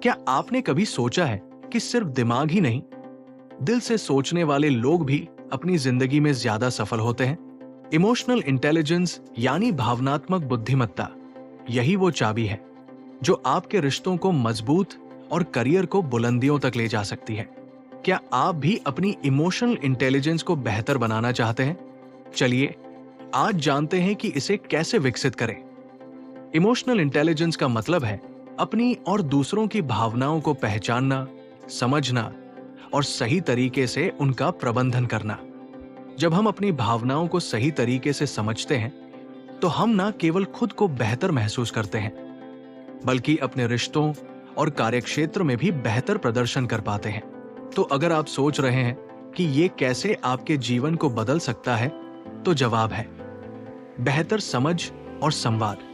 क्या आपने कभी सोचा है कि सिर्फ दिमाग ही नहीं, दिल से सोचने वाले लोग भी अपनी जिंदगी में ज्यादा सफल होते हैं? इमोशनल इंटेलिजेंस यानी भावनात्मक बुद्धिमत्ता, यही वो चाबी है जो आपके रिश्तों को मजबूत और करियर को बुलंदियों तक ले जा सकती है। क्या आप भी अपनी इमोशनल इंटेलिजेंस को बेहतर बनाना चाहते हैं? चलिए आज जानते हैं कि इसे कैसे विकसित करें। इमोशनल इंटेलिजेंस का मतलब है अपनी और दूसरों की भावनाओं को पहचानना, समझना और सही तरीके से उनका प्रबंधन करना। जब हम अपनी भावनाओं को सही तरीके से समझते हैं तो हम न केवल खुद को बेहतर महसूस करते हैं, बल्कि अपने रिश्तों और कार्यक्षेत्र में भी बेहतर प्रदर्शन कर पाते हैं। तो अगर आप सोच रहे हैं कि ये कैसे आपके जीवन को बदल सकता है, तो जवाब है बेहतर समझ और संवाद।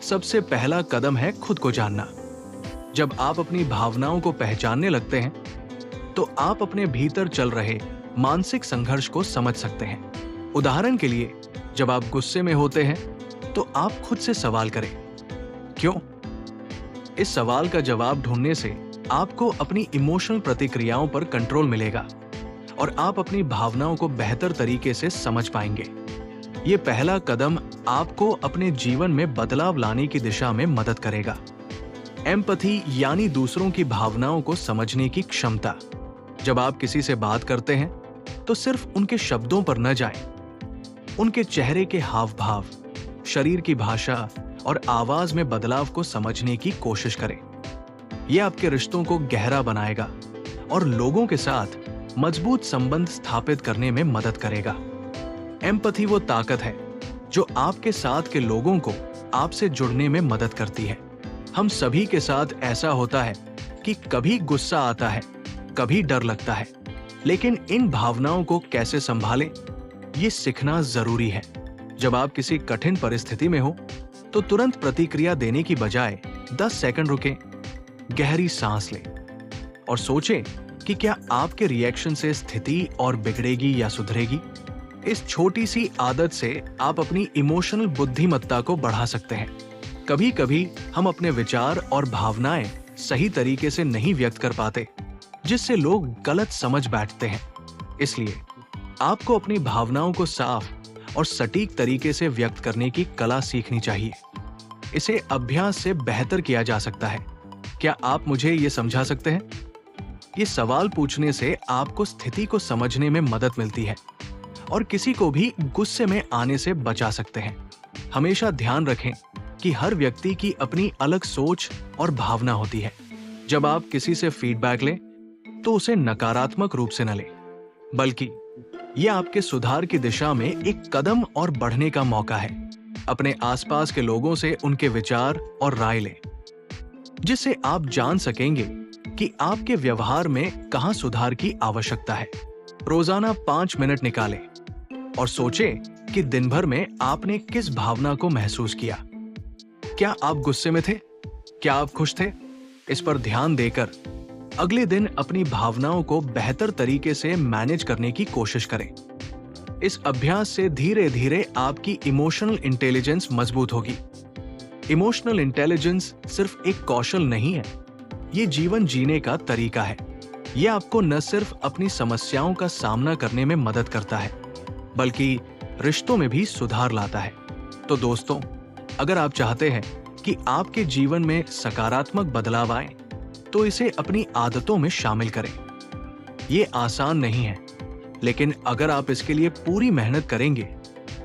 सबसे पहला कदम है खुद को जानना। जब आप अपनी भावनाओं को पहचानने लगते हैं तो आप अपने भीतर चल रहे मानसिक संघर्ष को समझ सकते हैं। उदाहरण के लिए, जब आप गुस्से में होते हैं तो आप खुद से सवाल करें, क्यों? इस सवाल का जवाब ढूंढने से आपको अपनी इमोशनल प्रतिक्रियाओं पर कंट्रोल मिलेगा और आप अपनी भावनाओं को बेहतर तरीके से समझ पाएंगे। ये पहला कदम आपको अपने जीवन में बदलाव लाने की दिशा में मदद करेगा। एम्पैथी यानी दूसरों की भावनाओं को समझने की क्षमता। जब आप किसी से बात करते हैं तो सिर्फ उनके शब्दों पर न जाएं, उनके चेहरे के हाव भाव, शरीर की भाषा और आवाज में बदलाव को समझने की कोशिश करें। यह आपके रिश्तों को गहरा बनाएगा और लोगों के साथ मजबूत संबंध स्थापित करने में मदद करेगा। एम्पैथी वो ताकत है जो आपके साथ के लोगों को आपसे जुड़ने में मदद करती है। हम सभी के साथ ऐसा होता है कि कभी गुस्सा आता है, कभी डर लगता है, लेकिन इन भावनाओं को कैसे संभालें, ये सीखना जरूरी है। जब आप किसी कठिन परिस्थिति में हो तो तुरंत प्रतिक्रिया देने की बजाय 10 सेकंड रुकें, गहरी सांस लें और सोचें कि क्या आपके रिएक्शन से स्थिति और बिगड़ेगी या सुधरेगी। इस छोटी सी आदत से आप अपनी इमोशनल बुद्धिमत्ता को बढ़ा सकते हैं। कभी कभी हम अपने विचार और भावनाएं सही तरीके से नहीं व्यक्त कर पाते, जिससे लोग गलत समझ बैठते हैं। इसलिए आपको अपनी भावनाओं को साफ और सटीक तरीके से व्यक्त करने की कला सीखनी चाहिए। इसे अभ्यास से बेहतर किया जा सकता है। क्या आप मुझे ये समझा सकते हैं? ये सवाल पूछने से आपको स्थिति को समझने में मदद मिलती है और किसी को भी गुस्से में आने से बचा सकते हैं। हमेशा ध्यान रखें कि हर व्यक्ति की अपनी अलग सोच और भावना होती है। जब आप किसी से फीडबैक लें तो उसे नकारात्मक रूप से न लें, बल्कि यह आपके सुधार की दिशा में एक कदम और बढ़ने का मौका है। अपने आसपास के लोगों से उनके विचार और राय लें, जिससे आप जान सकेंगे कि आपके व्यवहार में कहां सुधार की आवश्यकता है। रोजाना 5 मिनट निकालें और सोचें कि दिन भर में आपने किस भावना को महसूस किया। क्या आप गुस्से में थे? क्या आप खुश थे? इस पर ध्यान देकर अगले दिन अपनी भावनाओं को बेहतर तरीके से मैनेज करने की कोशिश करें। इस अभ्यास से धीरे धीरे आपकी इमोशनल इंटेलिजेंस मजबूत होगी। इमोशनल इंटेलिजेंस सिर्फ एक कौशल नहीं है, ये जीवन जीने का तरीका है। यह आपको न सिर्फ अपनी समस्याओं का सामना करने में मदद करता है, बल्कि रिश्तों में भी सुधार लाता है। तो दोस्तों, अगर आप चाहते हैं कि आपके जीवन में सकारात्मक बदलाव आए, तो इसे अपनी आदतों में शामिल करें। ये आसान नहीं है, लेकिन अगर आप इसके लिए पूरी मेहनत करेंगे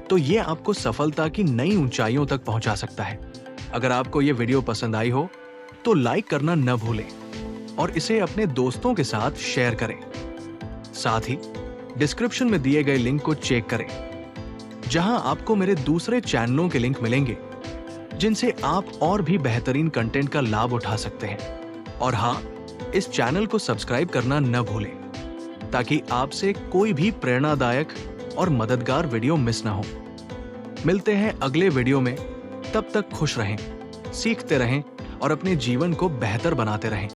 तो ये आपको सफलता की नई ऊंचाइयों तक पहुंचा सकता है। अगर आपको ये वीडियो पसंद आई हो तो लाइक करना न भूलें और इसे अपने दोस्तों के साथ शेयर करें। साथ ही डिस्क्रिप्शन में दिए गए लिंक को चेक करें, जहां आपको मेरे दूसरे चैनलों के लिंक मिलेंगे, जिनसे आप और भी बेहतरीन कंटेंट का लाभ उठा सकते हैं। और हाँ, इस चैनल को सब्सक्राइब करना न भूलें, ताकि आपसे कोई भी प्रेरणादायक और मददगार वीडियो मिस ना हो। मिलते हैं अगले वीडियो में। तब तक खुश रहें, सीखते रहें और अपने जीवन को बेहतर बनाते रहें।